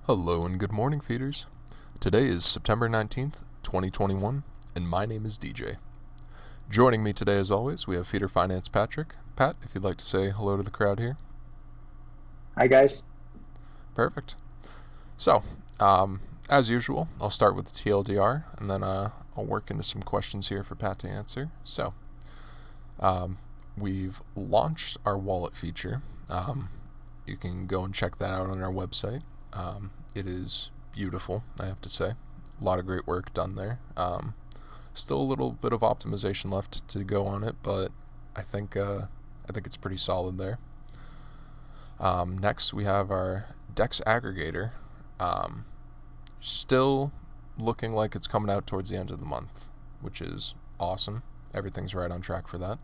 Hello and good morning, feeders. Today is September 19th, 2021, and my name is DJ. Joining me today, as always, we have Feeder Finance Patrick. Pat, if you'd like to say hello to the crowd here. Hi, guys. Perfect. So, as usual, I'll start with the TLDR, and then I'll work into some questions here for Pat to answer. So, we've launched our wallet feature. You can go and check that out on our website. It is beautiful, I have to say. A lot of great work done there. Still a little bit of optimization left to go on it, but I think it's pretty solid there. Next, we have our Dex Aggregator. Still looking like it's coming out towards the end of the month, which is awesome. Everything's right on track for that.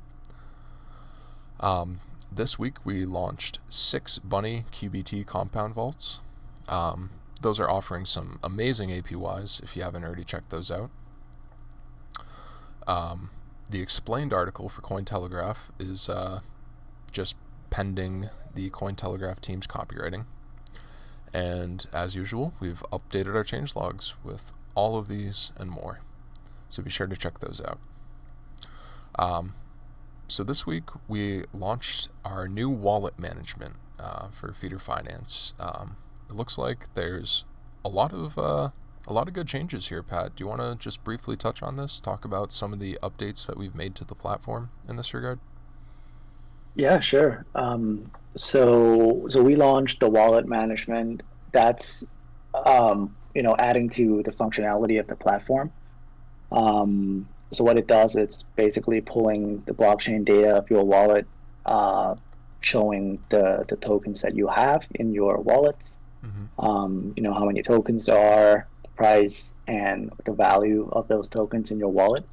This week we launched 6 Bunny QBT Compound vaults. Those are offering some amazing APYs if you haven't already checked those out. The explained article for Cointelegraph is just pending the Cointelegraph team's copywriting. And as usual, we've updated our change logs with all of these and more. So be sure to check those out. So this week we launched our new wallet management for Feeder Finance. It looks like there's a lot of good changes here, Pat. Do you want to just briefly touch on this? Talk about some of the updates that we've made to the platform in this regard? Yeah, sure. So we launched the wallet management. That's adding to the functionality of the platform. So what it does, it's basically pulling the blockchain data of your wallet, showing the tokens that you have in your wallets. How many tokens are, the price, and the value of those tokens in your wallet.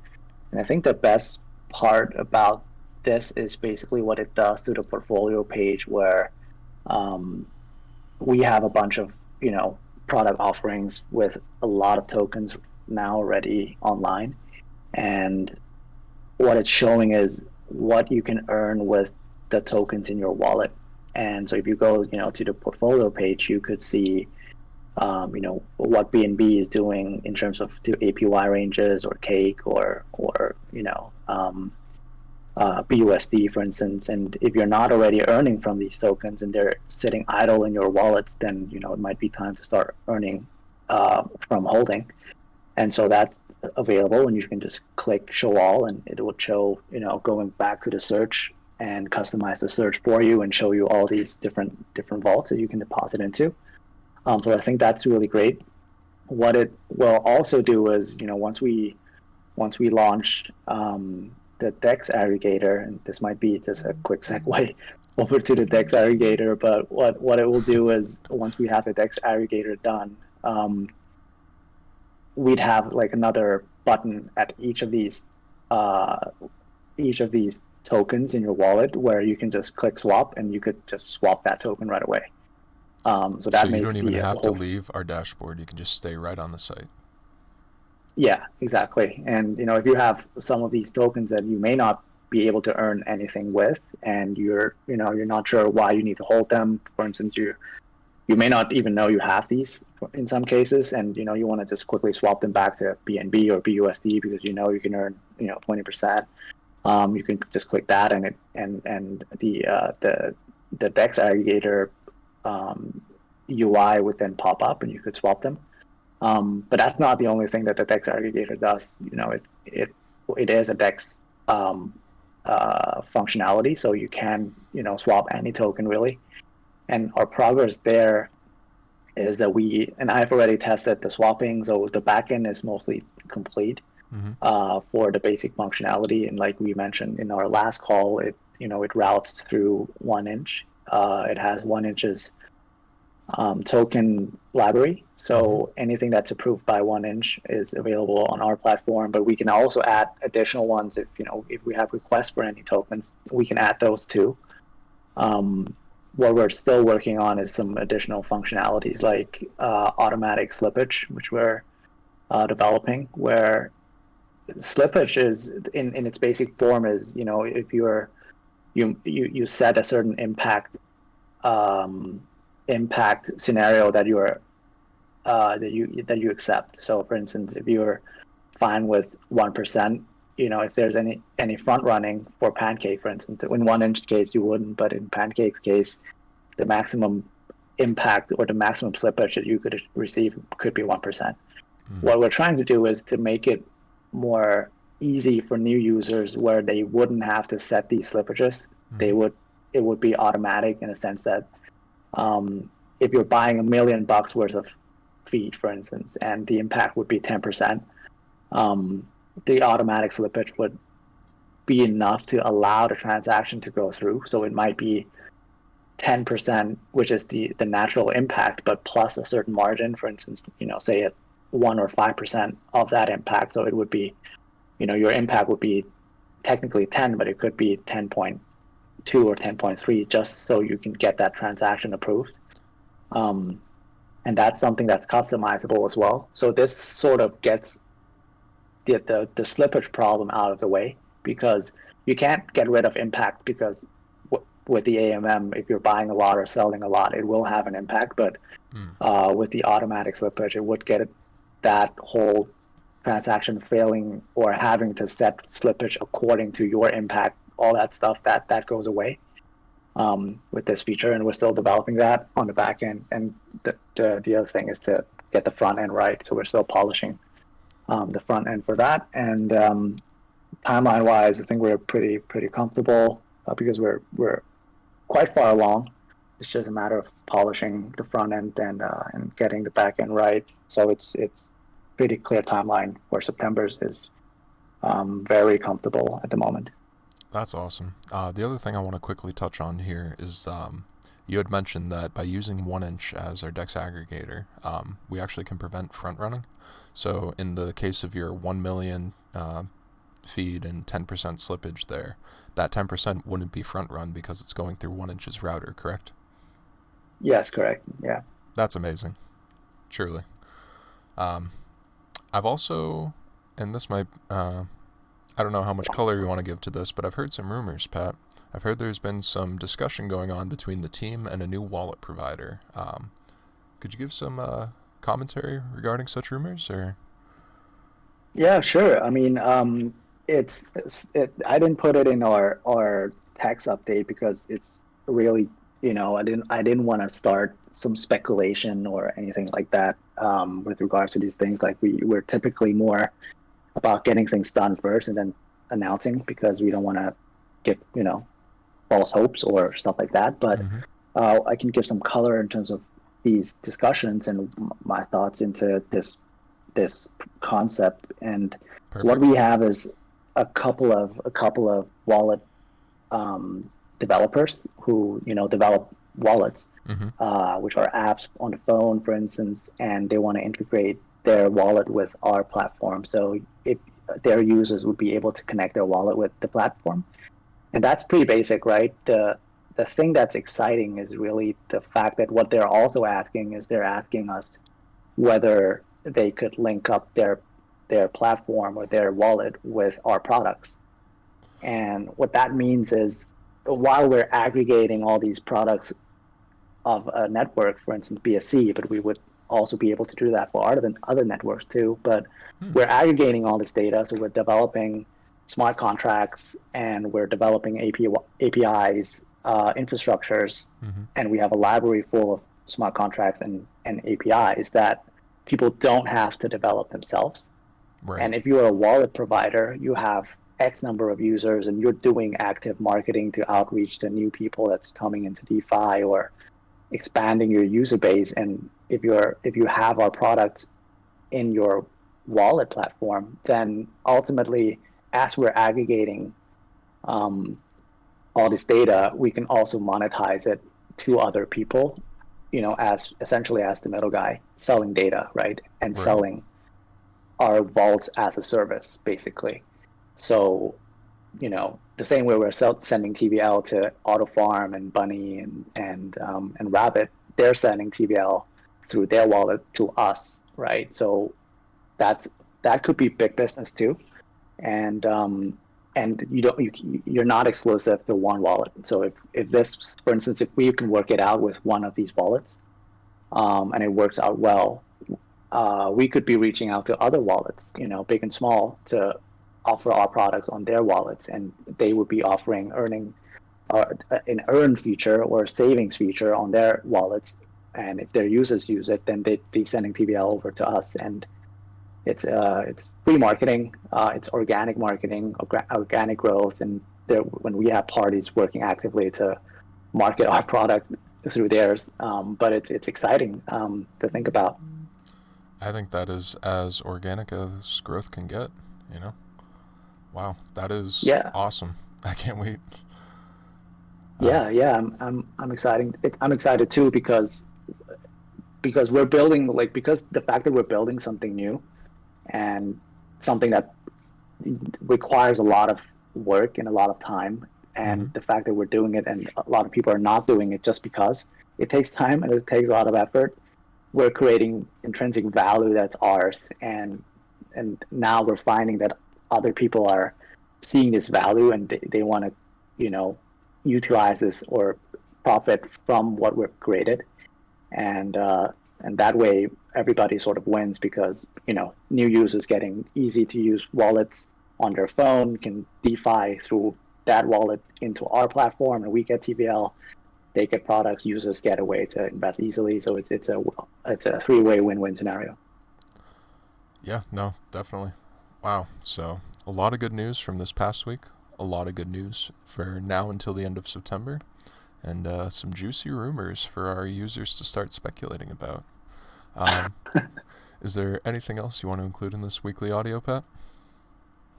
And I think the best part about this is basically what it does to the portfolio page, where we have a bunch of product offerings with a lot of tokens now already online, and what it's showing is what you can earn with the tokens in your wallet. And so if you go to the portfolio page, you could see what BNB is doing in terms of the APY ranges, or Cake, or BUSD, for instance. And if you're not already earning from these tokens and they're sitting idle in your wallets, then it might be time to start earning from holding. And so that's available, and you can just click show all, and it will show going back to the search and customize the search for you and show you all these different vaults that you can deposit into. So I think that's really great. What it will also do is, once we launched the Dex Aggregator, and this might be just a quick segue over to the Dex Aggregator, but what it will do is, once we have the Dex Aggregator done, we'd have like another button at each of these tokens in your wallet, where you can just click swap, and you could just swap that token right away. So So that you makes don't even the have to whole. leave our dashboard. You can just stay right on the site. Yeah, exactly. And if you have some of these tokens that you may not be able to earn anything with, and you're not sure why you need to hold them, for instance, you may not even know you have these in some cases, and you want to just quickly swap them back to BNB or BUSD because you can earn 20%. You can just click that, and the Dex Aggregator UI would then pop up, and you could swap them. But that's not the only thing that the Dex Aggregator does. It is a Dex functionality, so you can swap any token really. And our progress there is that I've already tested the swapping, so the backend is mostly complete for the basic functionality. And like we mentioned in our last call, it routes through 1inch. It has 1inch's token library, so anything that's approved by 1inch is available on our platform. But we can also add additional ones if we have requests for any tokens, we can add those too. What we're still working on is some additional functionalities like automatic slippage, which we're developing, where slippage is in its basic form is if you set a certain impact scenario that you're that you accept. So for instance, if you're fine with 1%, if there's any front running for Pancake, for instance, in 1inch case you wouldn't, but in Pancake's case, the maximum impact or the maximum slippage that you could receive could be 1%. What we're trying to do is to make it more easy for new users, where they wouldn't have to set these slippages. It would be automatic, in a sense that if you're buying $1 million worth of feed, for instance, and the impact would be 10%, the automatic slippage would be enough to allow the transaction to go through. So it might be 10%, which is the natural impact, but plus a certain margin, for instance, say at 1 or 5% of that impact. So it would be, your impact would be technically 10, but it could be 10.2 or 10.3, just so you can get that transaction approved. And that's something that's customizable as well. So this sort of gets the slippage problem out of the way, because you can't get rid of impact, because with the AMM, if you're buying a lot or selling a lot, it will have an impact. But with the automatic slippage, it would get that whole transaction failing or having to set slippage according to your impact, all that stuff, that goes away with this feature. And we're still developing that on the back end. And the other thing is to get the front end right. So we're still polishing the front end for that. And timeline wise, I think we're pretty comfortable because we're quite far along. It's just a matter of polishing the front end and getting the back end right. So it's pretty clear timeline for September's is very comfortable at the moment. That's awesome. The other thing I want to quickly touch on here is you had mentioned that by using 1inch as our Dex Aggregator, we actually can prevent front running. So in the case of your 1 million feed and 10% slippage there, that 10% wouldn't be front run because it's going through 1inch's router, correct? Yes, correct. Yeah. That's amazing. Truly. I've also, and this might, I don't know how much color you want to give to this, but I've heard some rumors, Pat. I've heard there's been some discussion going on between the team and a new wallet provider. Could you give some commentary regarding such rumors, or? Yeah, sure. I mean, I didn't put it in our text update because it's really, I didn't want to start some speculation or anything like that with regards to these things. Like we're typically more about getting things done first and then announcing, because we don't want to get false hopes or stuff like that. But I can give some color in terms of these discussions and my thoughts into this concept. And Perfect. What we have is a couple of wallet developers who develop wallets, which are apps on the phone, for instance, and they want to integrate their wallet with our platform. So if their users would be able to connect their wallet with the platform, and that's pretty basic, right? The thing that's exciting is really the fact that what they're also asking is they're asking us whether they could link up their platform or their wallet with our products. And what that means is, while we're aggregating all these products of a network, for instance, BSC, but we would also be able to do that for other networks too. But we're aggregating all this data, so we're developing smart contracts and we're developing APIs, infrastructures, and we have a library full of smart contracts and APIs that people don't have to develop themselves. Right. And if you're a wallet provider, you have X number of users and you're doing active marketing to outreach to new people that's coming into DeFi or expanding your user base. And if you have our products in your wallet platform, then ultimately, as we're aggregating all this data, we can also monetize it to other people, as essentially as the middle guy selling data, right? And selling our vaults as a service, basically. So, the same way we're sending TVL to AutoFarm and Bunny and Rabbit, they're sending TVL through their wallet to us, right? So that could be big business too, and you're not exclusive to one wallet. So if this, for instance, if we can work it out with one of these wallets, and it works out well, we could be reaching out to other wallets, big and small, to offer our products on their wallets, and they would be offering an earn feature or a savings feature on their wallets. And if their users use it, then they'd be sending TVL over to us. And it's free marketing, it's organic marketing, organic growth, and when we have parties working actively to market our product through theirs. But it's exciting to think about. I think that is as organic as growth can get. Wow, that is awesome. I can't wait. Yeah, I'm excited. I'm excited too because we're building, because the fact that we're building something new and something that requires a lot of work and a lot of time, and the fact that we're doing it and a lot of people are not doing it just because it takes time and it takes a lot of effort, we're creating intrinsic value that's ours, and now we're finding that other people are seeing this value and they want to utilize this or profit from what we've created, and that way everybody sort of wins, because new users getting easy to use wallets on their phone can DeFi through that wallet into our platform, and we get TVL, they get products, users get a way to invest easily. So it's a three-way win-win scenario. Yeah, no, definitely. Wow. So a lot of good news from this past week, a lot of good news for now until the end of September, and some juicy rumors for our users to start speculating about. Is there anything else you want to include in this weekly audio, Pat?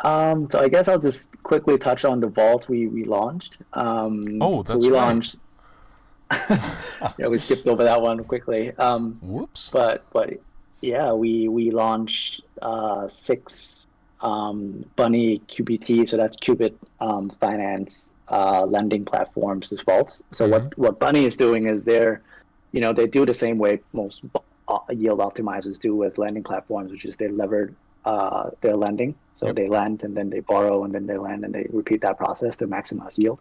So I guess I'll just quickly touch on the vault we launched. That's so we right. launched. We skipped over that one quickly. Whoops. But yeah, we launched 6 Bunny QBT, so that's Qubit Finance lending platforms as vaults. So what Bunny is doing is they do the same way most yield optimizers do with lending platforms, which is they lever their lending. So they lend and then they borrow and then they lend, and they repeat that process to maximize yield.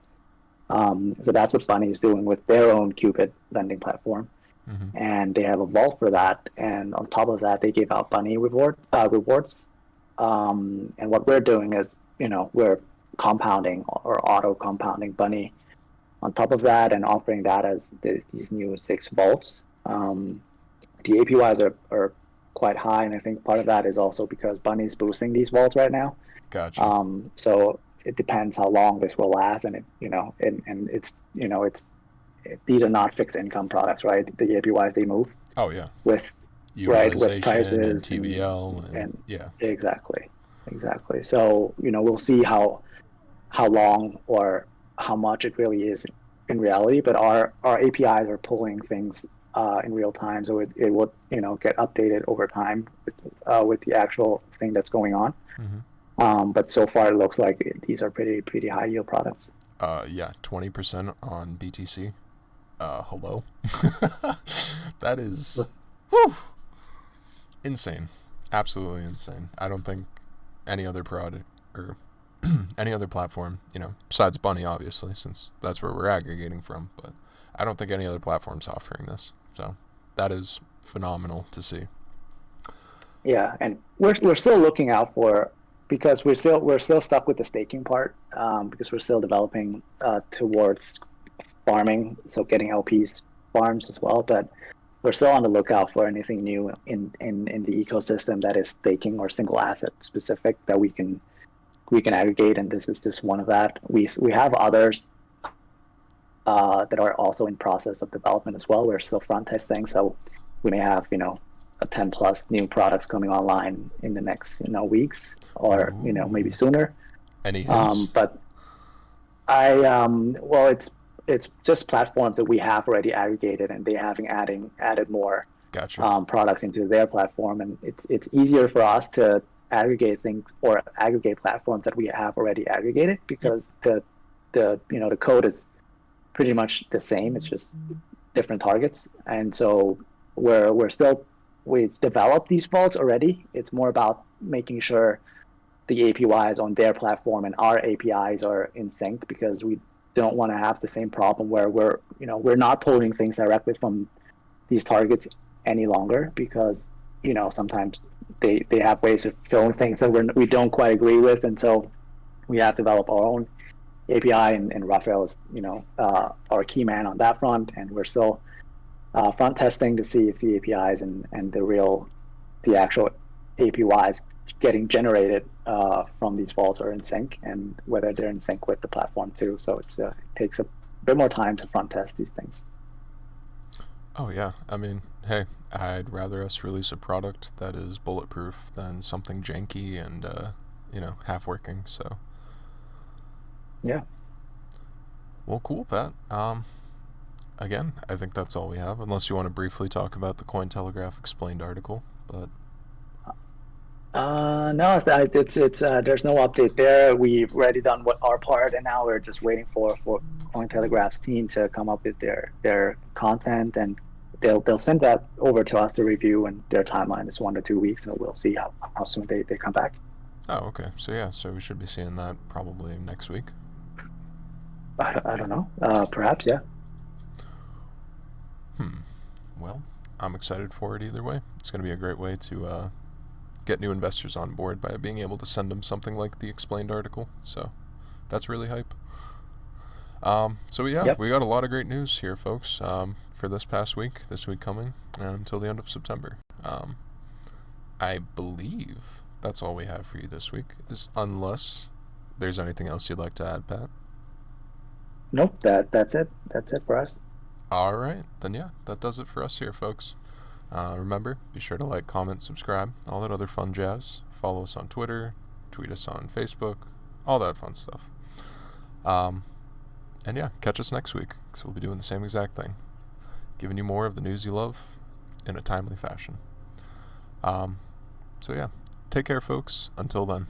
So that's what Bunny is doing with their own Qubit lending platform. And they have a vault for that. And on top of that, they gave out Bunny rewards. And what we're doing is, we're compounding or auto compounding Bunny on top of that and offering that as these new 6 vaults. The APYs are quite high, and I think part of that is also because Bunny's boosting these vaults right now. Gotcha. So it depends how long this will last, and these are not fixed income products, right? The APYs, they move. Oh yeah. With prices and TVL and yeah. Exactly. So we'll see how long or how much it really is in reality, but our APIs are pulling things in real time, so it would get updated over time with the actual thing that's going on. But so far it looks like these are pretty high yield products. 20% on BTC. Hello. That is insane. Absolutely insane. I don't think any other product or any other platform, besides Bunny, obviously, since that's where we're aggregating from, but I don't think any other platform's offering this. So that is phenomenal to see. Yeah, and we're still looking out for, because we're still stuck with the staking part, because we're still developing towards farming, so getting LPs farms as well. But we're still on the lookout for anything new in the ecosystem that is staking or single asset specific that we can aggregate, and this is just one of that. We have others that are also in process of development as well. We're still front testing, so we may have a 10 plus new products coming online in the next weeks, or maybe sooner. Any hints? But it's just platforms that we have already aggregated, and they having added more products into their platform, and it's easier for us to aggregate things or aggregate platforms that we have already aggregated, because the code is pretty much the same. It's just different targets, and so we've developed these vaults already. It's more about making sure the APIs on their platform and our APIs are in sync, because we don't want to have the same problem where we're not pulling things directly from these targets any longer, because sometimes they have ways of filling things that we don't quite agree with, and so we have to develop our own API, and Raphael is our key man on that front, and we're still front testing to see if the APIs and the actual APYs getting generated from these vaults are in sync, and whether they're in sync with the platform too. So it takes a bit more time to front test these things. Oh yeah, I mean, hey, I'd rather us release a product that is bulletproof than something janky and half working. So yeah. Well, cool, Pat. Again, I think that's all we have, unless you want to briefly talk about the Cointelegraph explained article. But no, it's there's no update there. We've already done our part, and now we're just waiting for Cointelegraph's team to come up with their content, and they'll send that over to us to review, and their timeline is 1 to 2 weeks, so we'll see how soon they come back. Oh, okay. So we should be seeing that probably next week. I don't know. Perhaps, yeah. Well, I'm excited for it either way. It's going to be a great way to get new investors on board by being able to send them something like the explained article. So that's really hype. So yeah, Yep. We got a lot of great news here, folks, for this week coming until the end of September. I believe that's all we have for you this week, unless there's anything else you'd like to add, Pat. Nope, that's it. That's it for us. All right, then yeah, that does it for us here, folks. Remember, be sure to like, comment, subscribe, all that other fun jazz. Follow us on Twitter, tweet us on Facebook, all that fun stuff. And yeah, catch us next week, because we'll be doing the same exact thing, giving you more of the news you love in a timely fashion. So yeah, take care, folks. Until then.